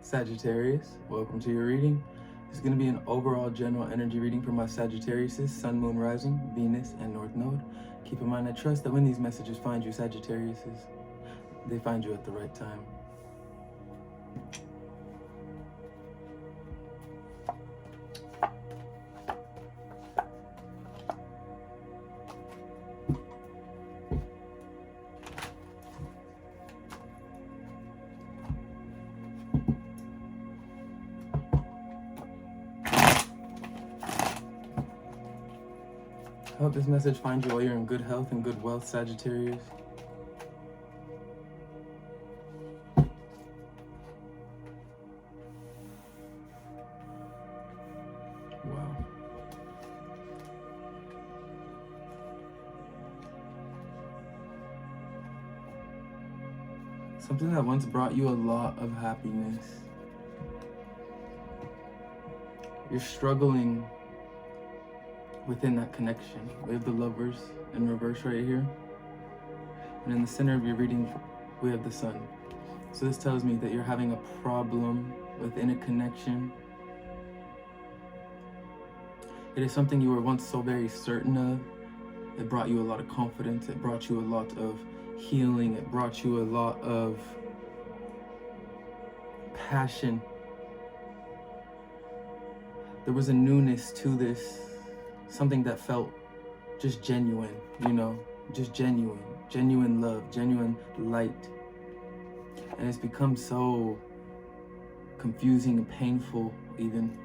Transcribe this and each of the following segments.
Sagittarius, welcome to your reading. It's going to be an overall general energy reading for my Sagittariuses, Sun, Moon, Rising, Venus, and North Node. Keep in mind, I trust that when these messages find you, Sagittariuses, they find you at the right time. I hope this message finds you while you're in good health and good wealth, Sagittarius. Wow. Something that once brought you a lot of happiness. You're struggling within that connection. We have the Lovers in reverse right here. And in the center of your reading, we have the Sun. So this tells me that you're having a problem within a connection. It is something you were once so very certain of. It brought you a lot of confidence. It brought you a lot of healing. It brought you a lot of passion. There was a newness to this. Something that felt just genuine, just genuine love, genuine light. And it's become so confusing and painful even.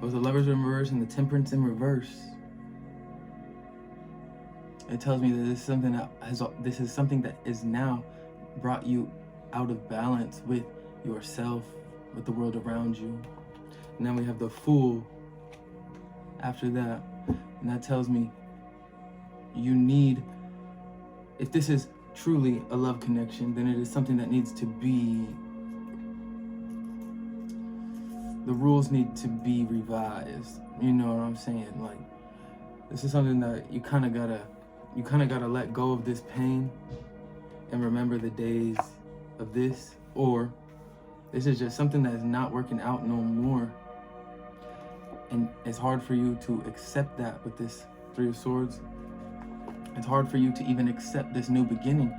With the Lovers in reverse and the Temperance in reverse, it tells me that this is something that is now brought you out of balance with yourself, with the world around you. And then we have the Fool after that, and that tells me you need, if this is truly a love connection, then it is something that needs to be, the rules need to be revised. You know what I'm saying? Like, this is something that you kind of gotta let go of this pain and remember the days of this, or this is just something that is not working out no more. And it's hard for you to accept that with this Three of Swords. It's hard for you to even accept this new beginning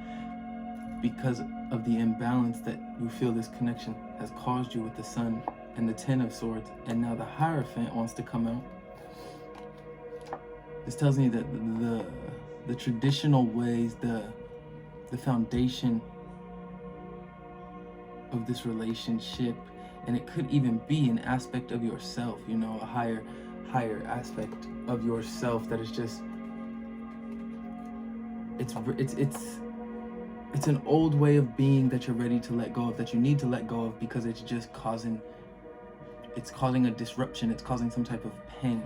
because of the imbalance that you feel this connection has caused you with the Sun and the Ten of Swords. And now the Hierophant wants to come out. This tells me that the traditional ways, the foundation of this relationship, and it could even be an aspect of yourself, a higher aspect of yourself that is just, it's an old way of being that you're ready to let go of, that you need to let go of, because it's just causing a disruption. It's causing some type of pain,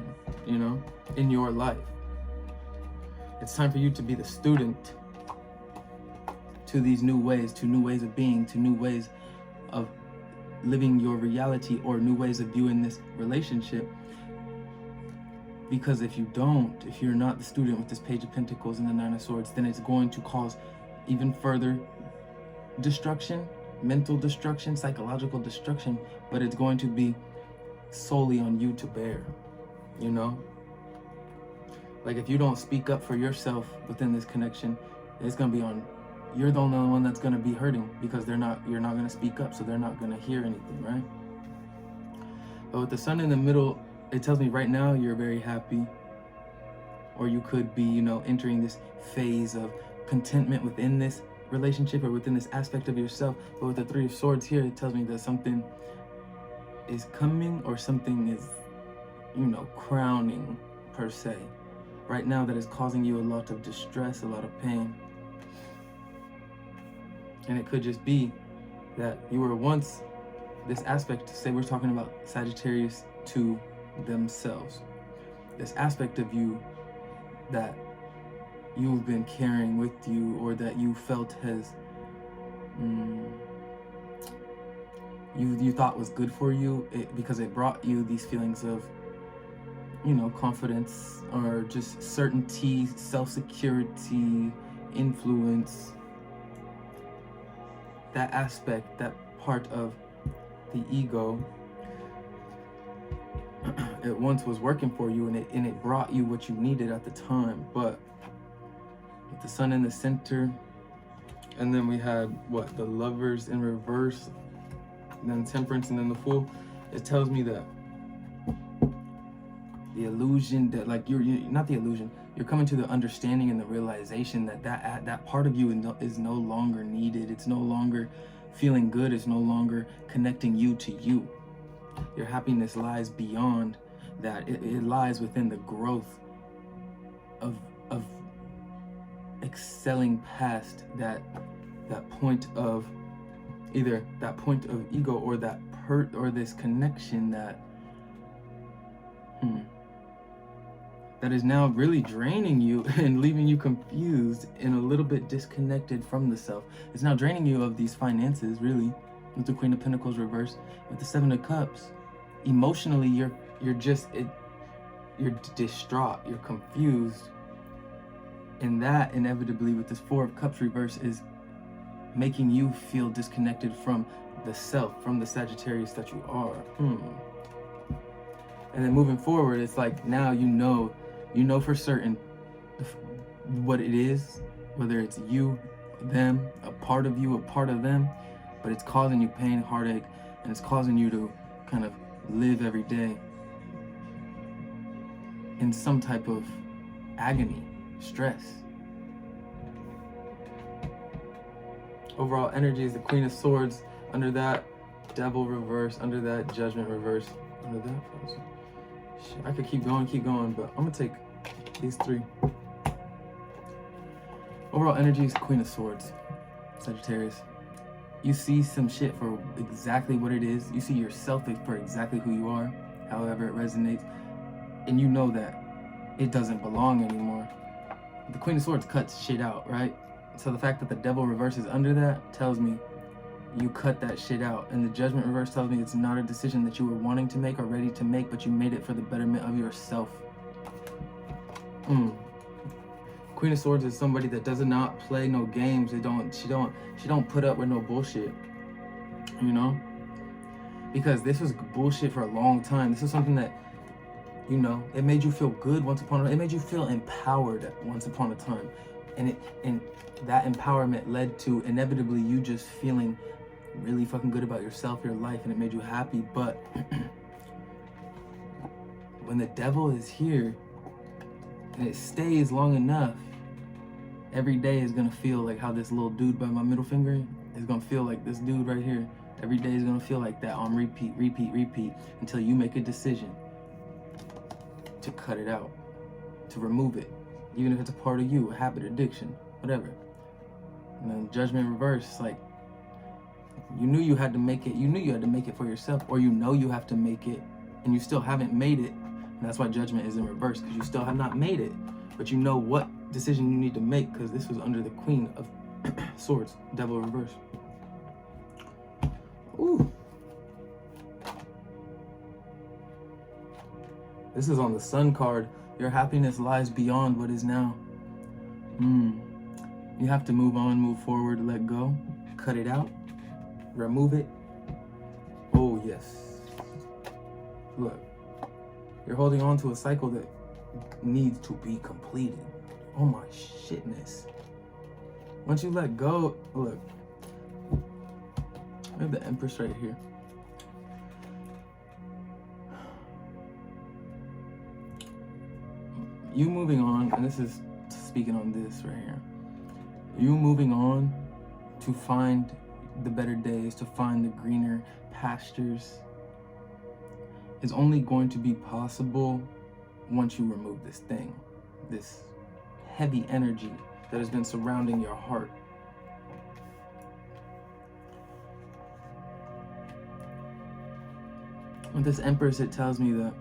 in your life. It's time for you to be the student to these new ways of being, to new ways of living your reality, or new ways of viewing this relationship. Because if you're not the student with this Page of Pentacles and the Nine of Swords, then it's going to cause even further destruction, mental destruction, psychological destruction, but it's going to be solely on you to bear, Like, if you don't speak up for yourself within this connection, it's going to be on, you're the only one that's going to be hurting, because you're not going to speak up, so they're not going to hear anything, right? But with the Sun in the middle, it tells me right now you're very happy, or you could be, entering this phase of contentment within this relationship or within this aspect of yourself. But with the Three of Swords here, it tells me that something is coming, or something is, crowning per se right now, that is causing you a lot of distress, a lot of pain. And it could just be that you were once this aspect, say we're talking about Sagittarius to themselves, this aspect of you that you've been carrying with you, or that you felt has, you thought was good for you, because it brought you these feelings of, confidence, or just certainty, self-security, influence. That aspect, that part of the ego, it once was working for you, and it brought you what you needed at the time. But with the sun in the center, and then we had what, the Lovers in reverse, and then Temperance, and then the Fool. It tells me that the illusion that, like, you're not the illusion, you're coming to the understanding and the realization that that part of you is no longer needed. It's no longer feeling good. It's no longer connecting you to you. Your happiness lies beyond that. It lies within the growth of excelling past that point of either that point of ego or that or this connection that that is now really draining you and leaving you confused and a little bit disconnected from the self. It's now draining you of these finances, really, with the Queen of Pentacles reversed, with the Seven of Cups. Emotionally, you're distraught, you're confused, and that inevitably with this Four of Cups reverse is making you feel disconnected from the self, from the Sagittarius that you are. And then moving forward, it's like now you know for certain what it is, whether it's you, them, a part of you, a part of them, but it's causing you pain, heartache, and it's causing you to kind of live every day in some type of agony, stress. Overall energy is the Queen of Swords. Under that, Devil reverse. Under that, Judgment reverse. Under that, I could keep going, but I'm gonna take these three. Overall energy is Queen of Swords, Sagittarius. You see some shit for exactly what it is. You see yourself for exactly who you are, however it resonates, and you know that it doesn't belong anymore. The Queen of Swords cuts shit out, right? So the fact that the Devil reverse is under that tells me you cut that shit out. And the Judgment reverse tells me it's not a decision that you were wanting to make or ready to make, but you made it for the betterment of yourself. Queen of Swords is somebody that does not play no games. She don't put up with no bullshit. You know? Because this was bullshit for a long time. This is something that, you know, it made you feel good once upon a time. It made you feel empowered once upon a time. And that empowerment led to inevitably you just feeling really fucking good about yourself, your life, and it made you happy. But when the Devil is here and it stays long enough, every day is gonna feel like how this little dude by my middle finger is gonna feel like this dude right here. Every day is gonna feel like that on repeat until you make a decision to cut it out, to remove it, even if it's a part of you, a habit, addiction, whatever. And then Judgment reverse, like, you knew you had to make it. You knew you had to make it for yourself, or you know you have to make it, and you still haven't made it. And that's why Judgment is in reverse, because you still have not made it, but you know what decision you need to make, because this was under the Queen of Swords, Devil reverse. Ooh. This is on the Sun card. Your happiness lies beyond what is now. You have to move on, move forward, let go, cut it out, remove it. Oh, yes. Look, you're holding on to a cycle that needs to be completed. Oh my shitness. Once you let go, look, I have the Empress right here. You moving on, and this is speaking on this right here. You moving on to find the better days, to find the greener pastures, is only going to be possible once you remove this thing, this heavy energy that has been surrounding your heart. With this Empress, it tells me that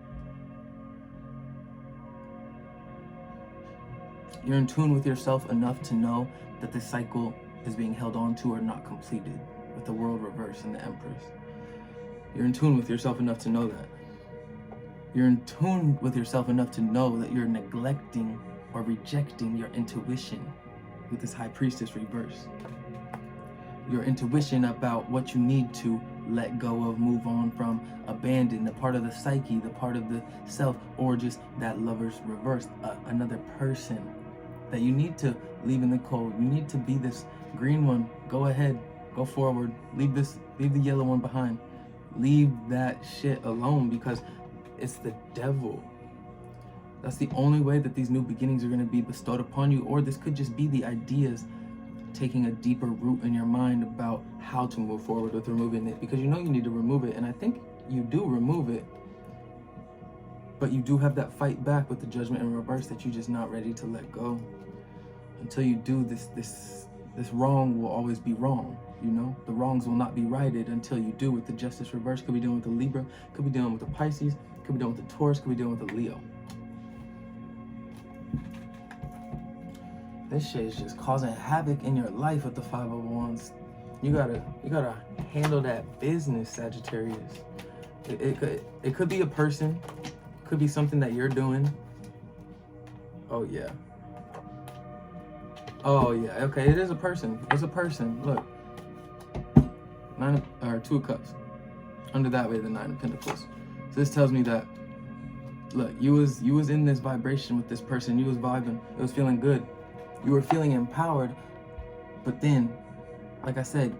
you're in tune with yourself enough to know that this cycle is being held on to or not completed, with the World reverse and the Empress. You're in tune with yourself enough to know that. You're in tune with yourself enough to know that you're neglecting or rejecting your intuition with this High Priestess reverse. your intuition about what you need to let go of, move on from, abandon, the part of the psyche, the part of the self, or just that lover's reverse, another person that you need to leave in the cold. You need to be this green one. Go ahead, go forward, leave the yellow one behind. Leave that shit alone, because it's the devil. That's the only way that these new beginnings are going to be bestowed upon you. Or this could just be the ideas taking a deeper root in your mind about how to move forward with removing it, because you know you need to remove it, and I think you do remove it, but you do have that fight back with the judgment in reverse that you're just not ready to let go. Until you do, this wrong will always be wrong. You know, the wrongs will not be righted until you do with the justice reverse. Could be dealing with the Libra, could be dealing with the Pisces, could be dealing with the Taurus, could be dealing with the Leo. This shit is just causing havoc in your life with the 5 of Wands. You gotta handle that business, Sagittarius. It could be a person, could be something that you're doing. Oh yeah. Oh yeah. Okay, it is a person. It's a person. Look, 2 of Cups. Under that way, the 9 of Pentacles. So this tells me that, look, you was in this vibration with this person. You was vibing. It was feeling good. You were feeling empowered, but then, like I said,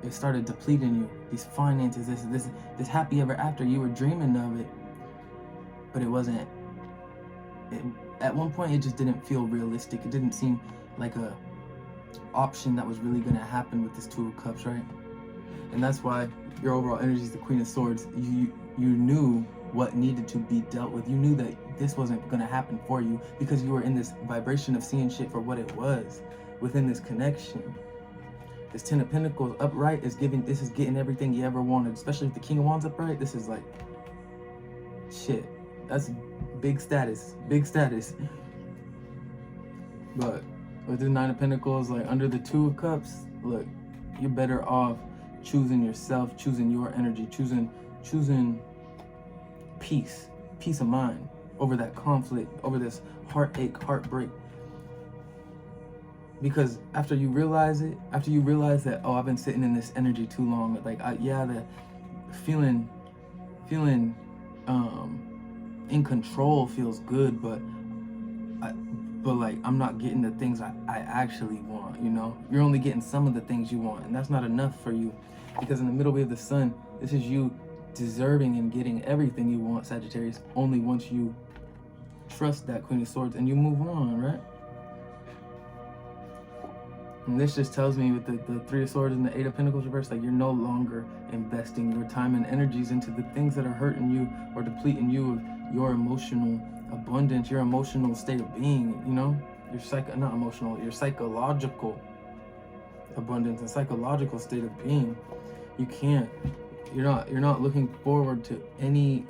it started depleting you. These finances, this happy ever after, you were dreaming of it, but it wasn't. At one point, it just didn't feel realistic. It didn't seem like a option that was really gonna happen with this 2 of Cups, right? And that's why your overall energy is the Queen of Swords. You knew what needed to be dealt with. You knew that this wasn't going to happen for you, because you were in this vibration of seeing shit for what it was within this connection. This 10 of Pentacles upright is getting everything you ever wanted, especially with the King of Wands upright. This is like shit. That's big status, But with the 9 of Pentacles, like under the 2 of Cups, look, you're better off choosing yourself, choosing your energy, choosing peace of mind over that conflict, over this heartache, heartbreak. Because after you realize that, oh, I've been sitting in this energy too long, like the feeling in control feels good, but like I'm not getting the things I actually want. You know, you're only getting some of the things you want, and that's not enough for you, because in the middle way of the sun, this is you deserving and getting everything you want, Sagittarius, only once you trust that Queen of Swords and you move on, right? And this just tells me with the 3 of Swords and the 8 of Pentacles reversed, like you're no longer investing your time and energies into the things that are hurting you or depleting you of your emotional abundance, your emotional state of being, you know? Your your psychological abundance and psychological state of being. You're not looking forward to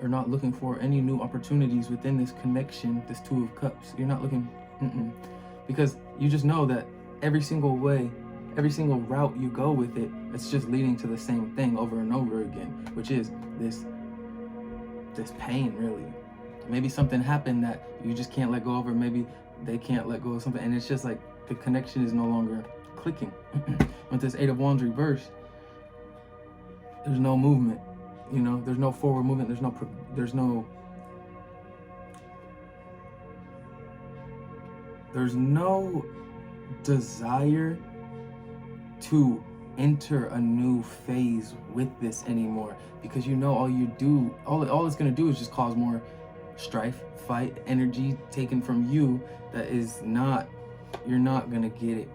not looking for any new opportunities within this connection, this 2 of Cups. You're not looking, because you just know that every single route you go with it, it's just leading to the same thing over and over again, which is this pain, really. Maybe something happened that you just can't let go of, or maybe they can't let go of something, and it's just like the connection is no longer clicking. With this 8 of Wands reversed, there's no movement, you know, there's no forward movement, there's no desire to enter a new phase with this anymore, because you know all it's going to do is just cause more strife, fight, energy taken from you that you're not going to get it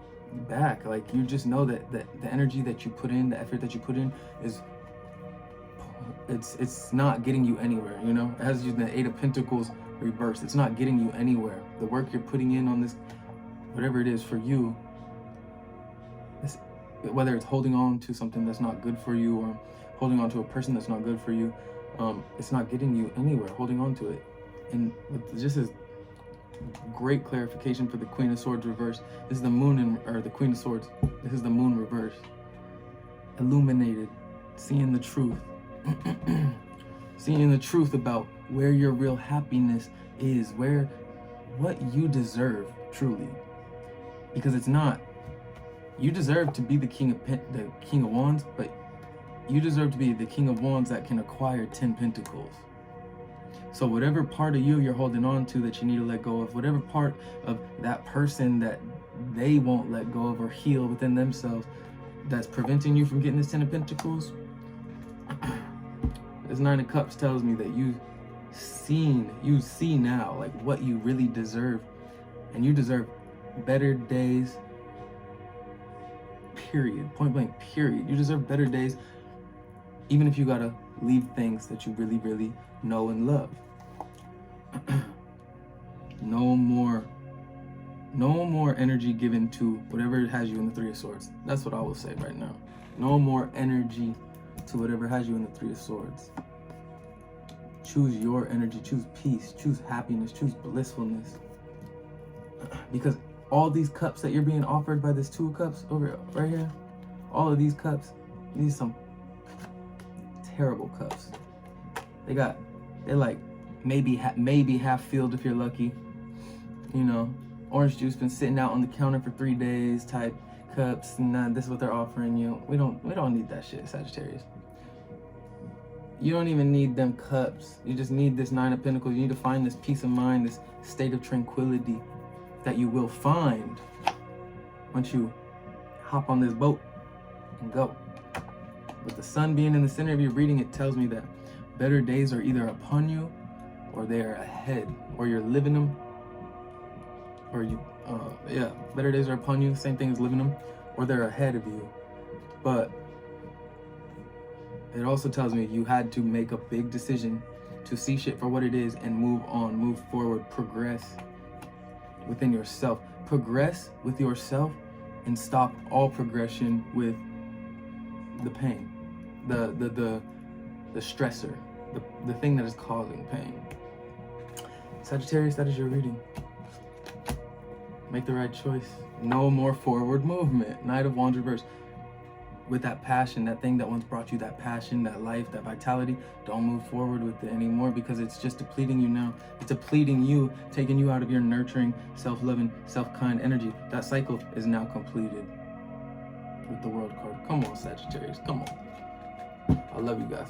back. Like, you just know that the energy that you put in, the effort that you put in it's not getting you anywhere, you know? It has the 8 of Pentacles reversed. It's not getting you anywhere. The work you're putting in on this, whatever it is for you, whether it's holding on to something that's not good for you or holding on to a person that's not good for you, it's not getting you anywhere holding on to it. And just as great clarification for the Queen of Swords reverse, this is the moon or the Queen of Swords, this is the moon reverse. Illuminated, seeing the truth. Seeing the truth about where your real happiness is, what you deserve truly. Because it's not You deserve to be the king of wands, but you deserve to be the king of wands that can acquire 10 pentacles. So whatever part of you you're holding on to that you need to let go of, whatever part of that person that they won't let go of or heal within themselves that's preventing you from getting this 10 of pentacles, this 9 of cups tells me that you see now like what you really deserve, and you deserve better days, period, point blank, period. You deserve better days, even if you gotta leave things that you really, really know and love. No more energy given to whatever has you in the 3 of Swords. That's what I will say right now. No more energy to whatever has you in the 3 of Swords. Choose your energy, choose peace, choose happiness, choose blissfulness. Because all these cups that you're being offered by this 2 of Cups over right here, all of these cups, these are some terrible cups. They're like maybe half filled if you're lucky. You know, orange juice been sitting out on the counter for 3 days type cups, and this is what they're offering you. We don't need that shit, Sagittarius. You don't even need them cups. You just need this 9 of Pentacles. You need to find this peace of mind, this state of tranquility that you will find once you hop on this boat and go. With the sun being in the center of your reading, it tells me that better days are either upon you or they are ahead, or you're living them, or better days are upon you, same thing as living them, or they're ahead of you. But it also tells me you had to make a big decision to see shit for what it is and move on, move forward, progress within yourself. Progress with yourself and stop all progression with the pain, the stressor, the thing that is causing pain. Sagittarius, that is your reading. Make the right choice. No more forward movement. Knight of Wands reversed. With that passion, that thing that once brought you that passion, that life, that vitality, don't move forward with it anymore, because it's just depleting you now. It's depleting you, taking you out of your nurturing, self-loving, self-kind energy. That cycle is now completed with the World card. Come on, Sagittarius, come on. I love you guys.